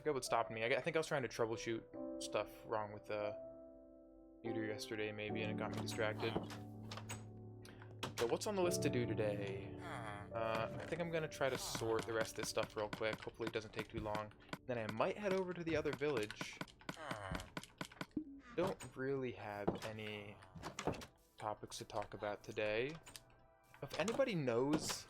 forget what stopped me. I think I was trying to troubleshoot stuff wrong with the computer yesterday, maybe, and it got me distracted. So what's on the list to do today? I think I'm gonna try to sort the rest of this stuff real quick. Hopefully it doesn't take too long. Then I might head over to the other village. Don't really have any topics to talk about today. If anybody knows,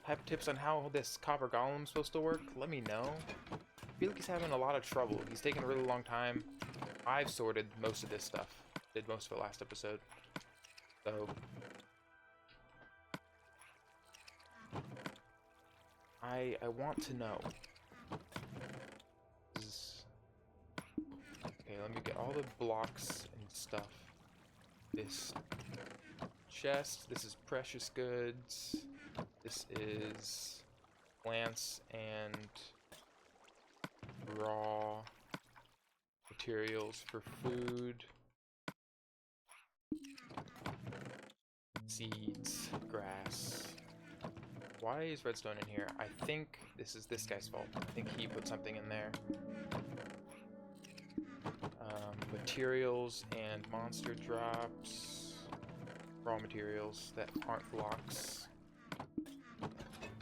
have tips on how this copper golem's supposed to work, let me know. I feel like he's having a lot of trouble. He's taking a really long time. I've sorted most of this stuff. Did most of it last episode. So I want to know. Okay, let me get all the blocks and stuff. This chest, this is precious goods. This is plants and raw materials for food. Seeds, grass. Why is redstone in here? I think this is this guy's fault. I think he put something in there. Materials and monster drops. Raw materials that aren't blocks.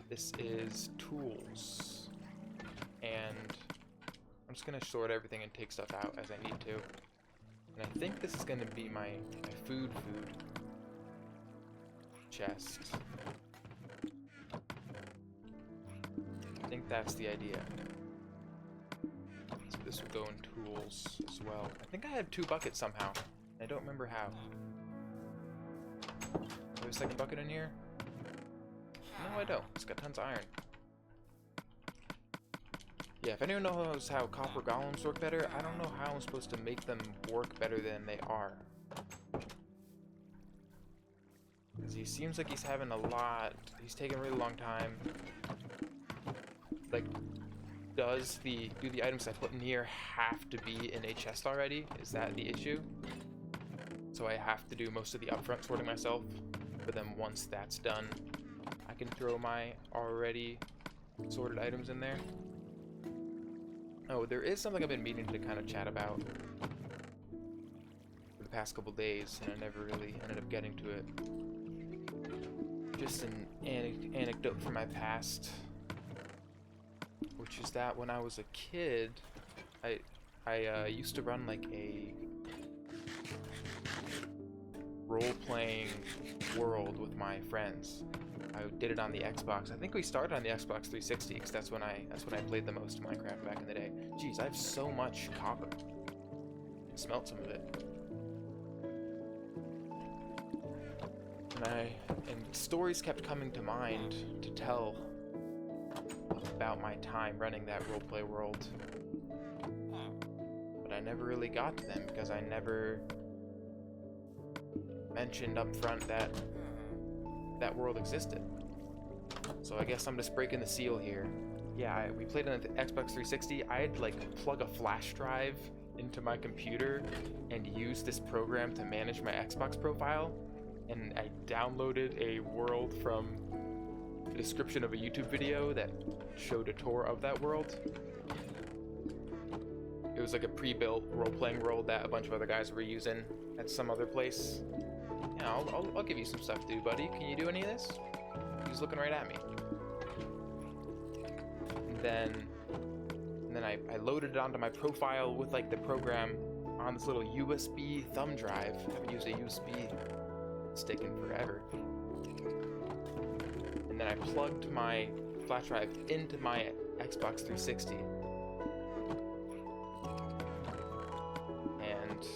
This is tools. And I'm just gonna sort everything and take stuff out as I need to. And I think this is gonna be my food chest. I think that's the idea. So this would go in tools as well. I think I had 2 buckets somehow. I don't remember how. There's a second bucket in here? No, I don't. It's got tons of iron. Yeah, if anyone knows how copper golems work better, I don't know how I'm supposed to make them work better than they are. Because he seems like he's having a lot. He's taking a really long time. Like, do the items I put in here have to be in a chest already? Is that the issue? So I have to do most of the upfront sorting myself, but then once that's done, I can throw my already sorted items in there. Oh, there is something I've been meaning to kind of chat about for the past couple days, and I never really ended up getting to it. Just an anecdote from my past, which is that when I was a kid, I used to run like a role-playing world with my friends. I did it on the Xbox. I think we started on the Xbox 360 because that's when I played the most Minecraft back in the day. Jeez, I have so much copper. I smelt some of it. And stories kept coming to mind to tell about my time running that roleplay world. But I never really got to them because I never mentioned up front that that world existed. So I guess I'm just breaking the seal here. Yeah, we played on the Xbox 360. I had to like plug a flash drive into my computer and use this program to manage my Xbox profile. And I downloaded a world from the description of a YouTube video that showed a tour of that world. It was like a pre-built role-playing world that a bunch of other guys were using at some other place. Yeah, I'll give you some stuff to do, buddy. Can you do any of this? He's looking right at me. And then I loaded it onto my profile with like the program on this little USB thumb drive. I haven't used a USB stick in forever. And then I plugged my flash drive into my Xbox 360. And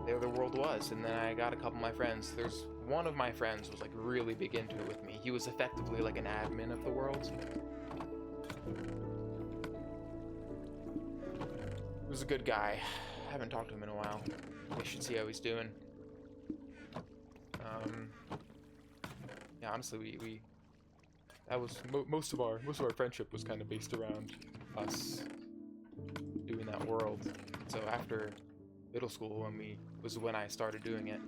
there the world was. And then I got a couple of my friends. There's one of my friends was like really big into it with me. He was effectively like an admin of the world. He was a good guy. I haven't talked to him in a while. I should see how he's doing. Yeah, honestly, we that was most of our friendship was kind of based around us doing that world. So after middle school, when I started doing it,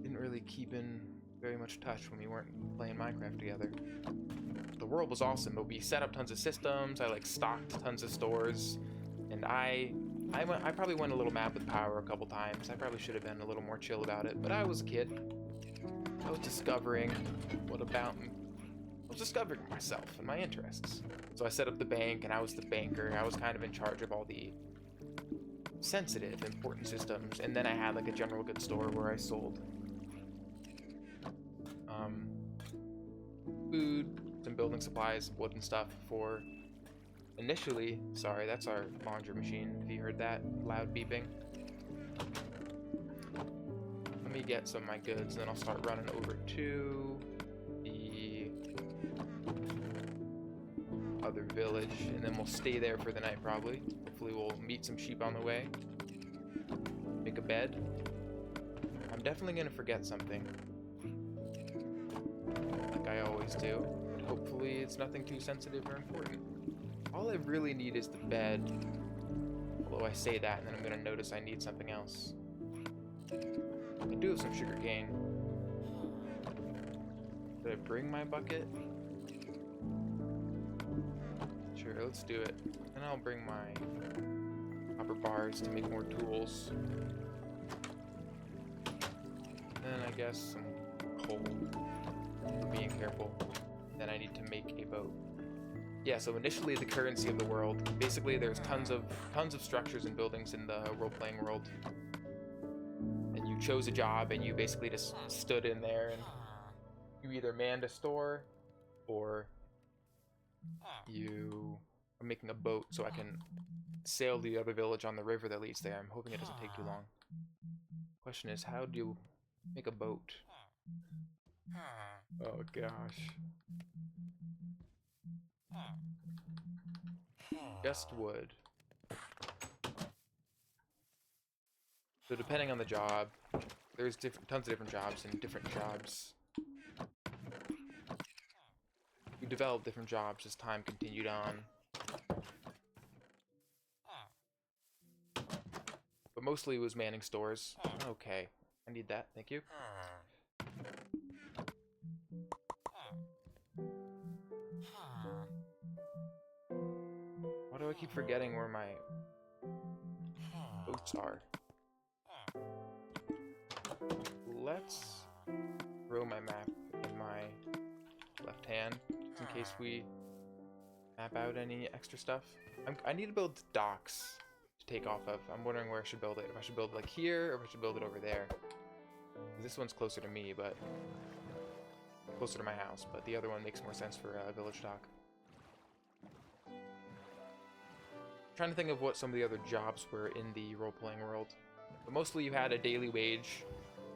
didn't really keep in very much touch when we weren't playing Minecraft together. the world was awesome, but we set up tons of systems. I like stocked tons of stores, and I probably went a little mad with power a couple times. I probably should have been a little more chill about it, but I was a kid. I was discovering what about me. I was discovering myself and my interests. So I set up the bank, and I was the banker. I was kind of in charge of all the sensitive, important systems, and then I had like a general goods store where I sold food, some building supplies, wood and stuff for initially, sorry, that's our laundry machine, if you heard that loud beeping. Let me get some of my goods, and then I'll start running over to the other village, and then we'll stay there for the night probably. Hopefully we'll meet some sheep on the way. Make a bed. I'm definitely gonna forget something, like I always do, but hopefully it's nothing too sensitive or important. All I really need is the bed, although I say that and then I'm gonna notice I need something else. I do have some sugar cane. Did I bring my bucket? Sure, let's do it. And I'll bring my copper bars to make more tools. Then I guess some coal for being careful. Then I need to make a boat. Yeah, so initially the currency of the world. Basically there's tons of structures and buildings in the role-playing world. And you chose a job and you basically just stood in there and you either manned a store or you are making a boat so I can sail to the other village on the river that leads there. I'm hoping it doesn't take too long. Question is, how do you make a boat? Oh gosh. Just wood. So depending on the job, there's tons of different jobs and different jobs. You develop different jobs as time continued on. But mostly it was manning stores. Okay, I need that, thank you. Why do I keep forgetting where my boats are? Let's throw my map in my left hand, just in case we map out any extra stuff. I need to build docks to take off of. I'm wondering where I should build it. If I should build it like here, or if I should build it over there. This one's closer to me, but closer to my house, but the other one makes more sense for a village dock. Trying to think of what some of the other jobs were in the role-playing world. But mostly you had a daily wage,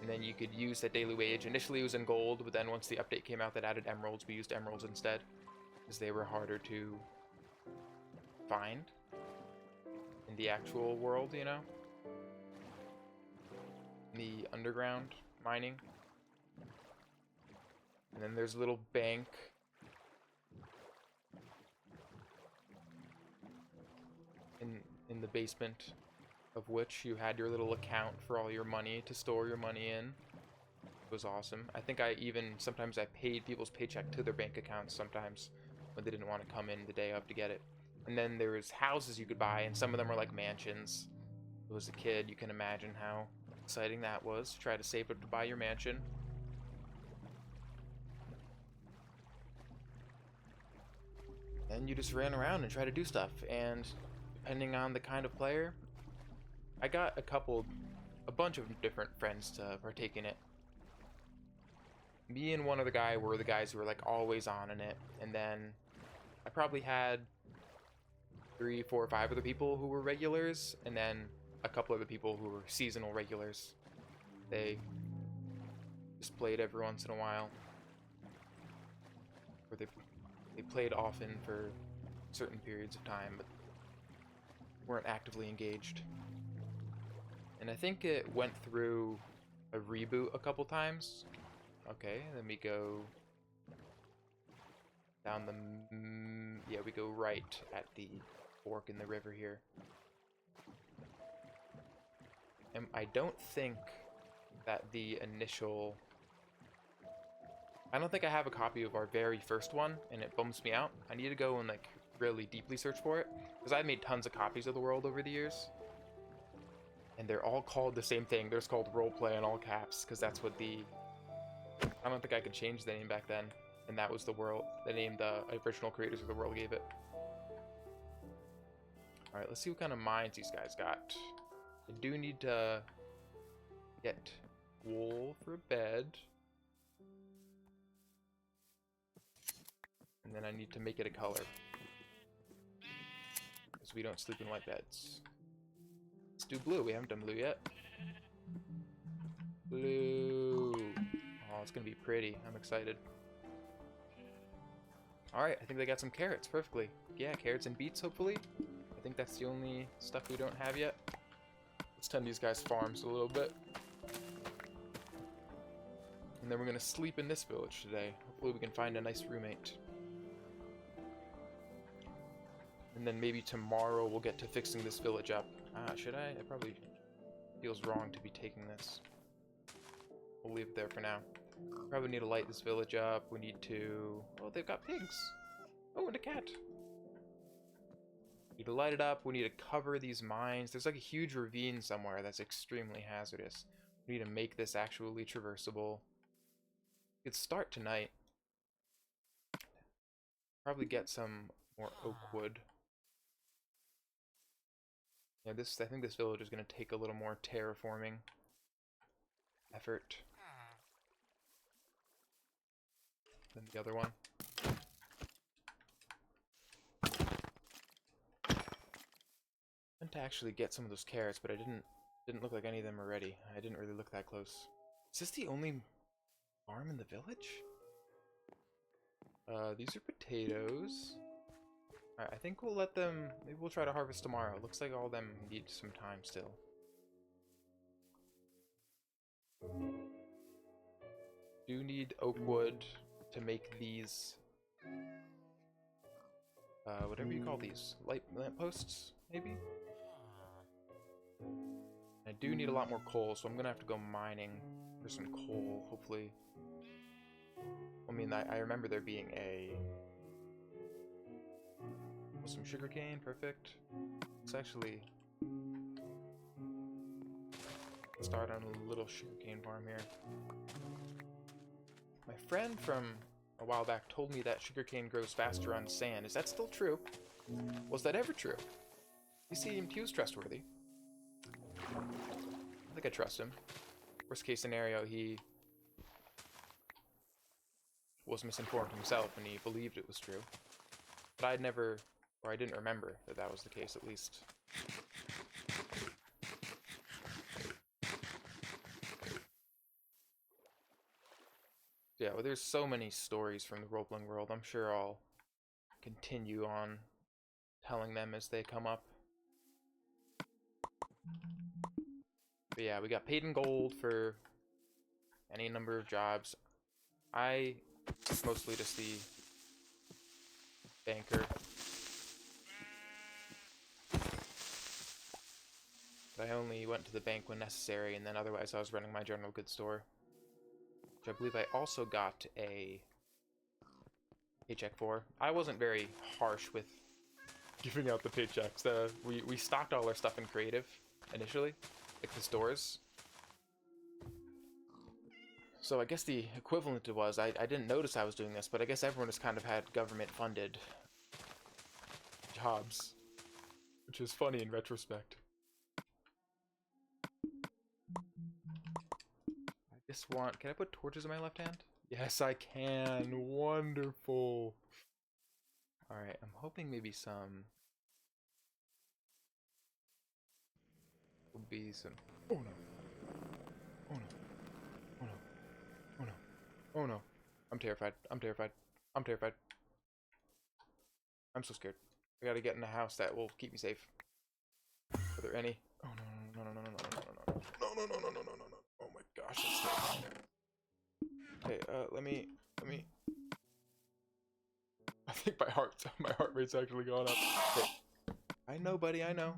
and then you could use that daily wage. Initially it was in gold, but then once the update came out that added emeralds, we used emeralds instead, because they were harder to find in the actual world, you know? In the underground mining. And then there's a little bank. In the basement, of which you had your little account for all your money to store your money in. It was awesome. I think sometimes I paid people's paycheck to their bank accounts sometimes when they didn't want to come in the day of to get it. And then there was houses you could buy, and some of them were like mansions. If I was a kid, you can imagine how exciting that was. Try to save up to buy your mansion. And you just ran around and tried to do stuff, and depending on the kind of player, I got a bunch of different friends to partake in it. Me and one other guy were the guys who were like always on in it, and then I probably had 3, 4, 5 other people who were regulars, and then a couple other people who were seasonal regulars. They just played every once in a while, or they played often for certain periods of time, but weren't actively engaged. And I think it went through a reboot a couple times. Okay, then we go down yeah, we go right at the fork in the river here. And I don't think that the initial I don't think I have a copy of our very first one, and it bums me out. I need to go and like really deeply search for it, because I've made tons of copies of the world over the years, and they're all called the same thing. They're just called roleplay in all caps, because that's what the... I don't think I could change the name back then, and that was the world, the name the original creators of the world gave it. Alright, let's see what kind of mines these guys got. I do need to get wool for a bed. And then I need to make it a color, because we don't sleep in white beds. Let's do blue. We haven't done blue yet. Blue. Oh, it's gonna be pretty. I'm excited. Alright, I think they got some carrots perfectly. Yeah, carrots and beets, hopefully. I think that's the only stuff we don't have yet. Let's tend these guys' farms a little bit. And then we're gonna sleep in this village today. Hopefully we can find a nice roommate. And then maybe tomorrow we'll get to fixing this village up. Should I? It probably feels wrong to be taking this. We'll leave it there for now. Probably need to light this village up. We need to... Oh, they've got pigs. Oh, and a cat. We need to light it up. We need to cover these mines. There's like a huge ravine somewhere that's extremely hazardous. We need to make this actually traversable. We could start tonight. Probably get some more oak wood. Yeah, I think this village is going to take a little more terraforming effort than the other one. I meant to actually get some of those carrots, but I didn't look like any of them were ready. I didn't really look that close. Is this the only farm in the village? These are potatoes. Alright, I think we'll let them... Maybe we'll try to harvest tomorrow. Looks like all of them need some time still. Do need oak wood to make these... whatever you call these. Lampposts, maybe? I do need a lot more coal, so I'm gonna have to go mining for some coal, hopefully. I mean, I remember there being some sugarcane, perfect. Let's actually start on a little sugarcane farm here. My friend from a while back told me that sugarcane grows faster on sand. Is that still true? Was that ever true? He was trustworthy. I think I trust him. Worst case scenario, he was misinformed himself and he believed it was true. But I'd never... Or I didn't remember that that was the case, at least. Yeah, well, there's so many stories from the role-playing world. I'm sure I'll continue on telling them as they come up. But yeah, we got paid in gold for any number of jobs. I mostly just the banker. I only went to the bank when necessary, and then otherwise I was running my general goods store. Which I believe I also got a paycheck for. I wasn't very harsh with giving out the paychecks. We stocked all our stuff in creative initially, like the stores. So I guess the equivalent was, I didn't notice I was doing this, but I guess everyone has kind of had government-funded jobs. Which is funny in retrospect. Can I put torches in my left hand? Yes, I can. Wonderful. Alright, I'm hoping maybe some... will be some... Oh no. Oh no. Oh no. Oh no. Oh no. I'm terrified. I'm terrified. I'm terrified. I'm so scared. I gotta get in a house that will keep me safe. Are there any? Oh no, no, no, no, no, no, no, no, no, no, no, no, no, no, no, no, no. Oh my gosh, that's terrifying. Okay, let me... I think my heart rate's actually gone up. Okay. I know, buddy, I know.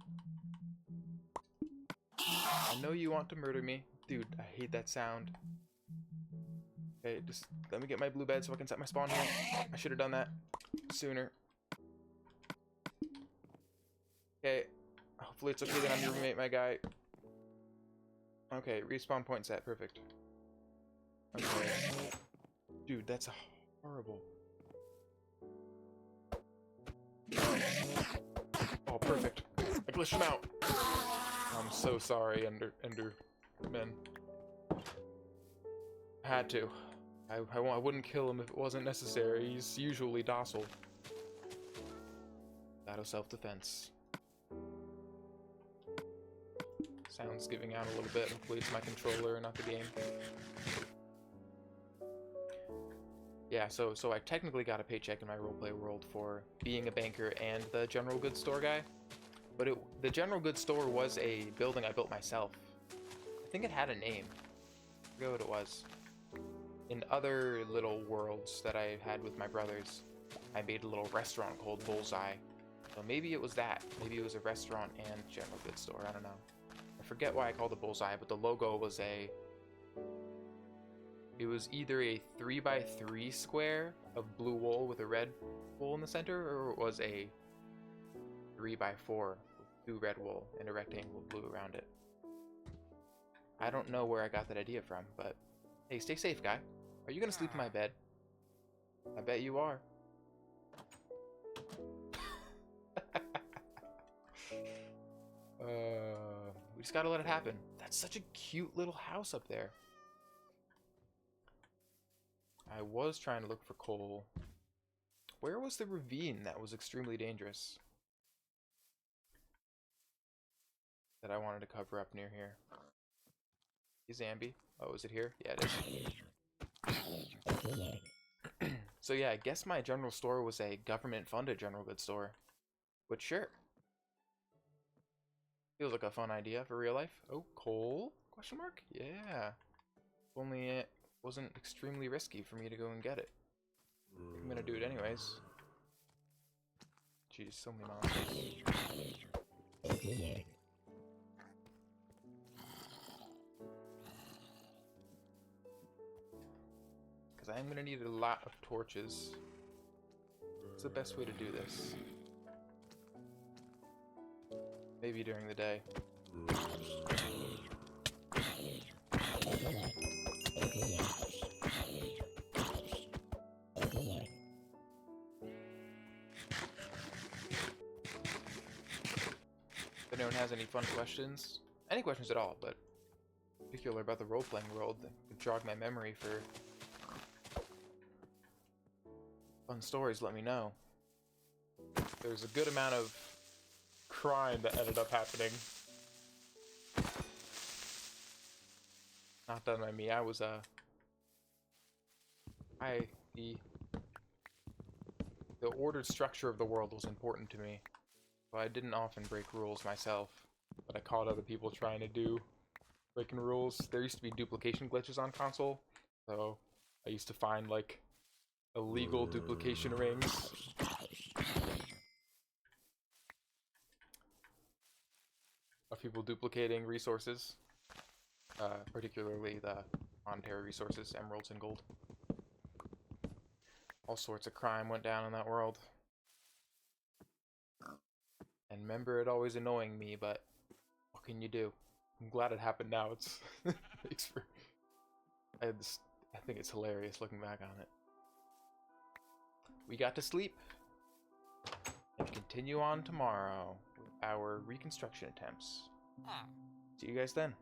I know you want to murder me. Dude, I hate that sound. Okay, just let me get my blue bed so I can set my spawn here. I should have done that sooner. Okay, hopefully it's okay that I'm your roommate, my guy. Okay, respawn point set, perfect. Okay. Dude, that's horrible. Oh, perfect. I glitched him out. I'm so sorry, enderman. I had to. I wouldn't kill him if it wasn't necessary. He's usually docile. Battle self-defense. Sound's giving out a little bit. Hopefully it's my controller and not the game. Yeah, so I technically got a paycheck in my roleplay world for being a banker and the general goods store guy. But the general goods store was a building I built myself. I think it had a name. I forget what it was. In other little worlds that I had with my brothers, I made a little restaurant called Bullseye. So maybe it was that. Maybe it was a restaurant and general goods store. I don't know. I forget why I called it Bullseye, but the logo was it was either a 3x3 square of blue wool with a red wool in the center, or it was a 3x4 with blue red wool and a rectangle of blue around it. I don't know where I got that idea from, but hey, stay safe, guy. Are you gonna sleep in my bed? I bet you are. We just gotta let it happen. That's such a cute little house up there. I was trying to look for coal. Where was the ravine that was extremely dangerous? That I wanted to cover up near here. Hey, Zambi. Oh, is it here? Yeah, it is. So yeah, I guess my general store was a government-funded general goods store. But sure. Feels like a fun idea for real life. Oh, coal? Question mark? Yeah. If only it wasn't extremely risky for me to go and get it. I'm gonna do it anyways. Jeez, so many monsters. Because I'm gonna need a lot of torches. What's the best way to do this? Maybe during the day. If anyone has any fun questions, any questions at all, but in particular about the role-playing world that could jog my memory for fun stories, let me know. There's a good amount of crime that ended up happening. Not done by me. I was the ordered structure of the world was important to me. So I didn't often break rules myself, but I caught other people trying to do breaking rules. There used to be duplication glitches on console, so I used to find like illegal duplication rings. Of people duplicating resources, particularly the monetary resources, emeralds and gold. All sorts of crime went down in that world. And remember it always annoying me, but what can you do? I'm glad it happened now. It's thanks for I think it's hilarious looking back on it. We got to sleep and continue on tomorrow with our reconstruction attempts. See you guys then.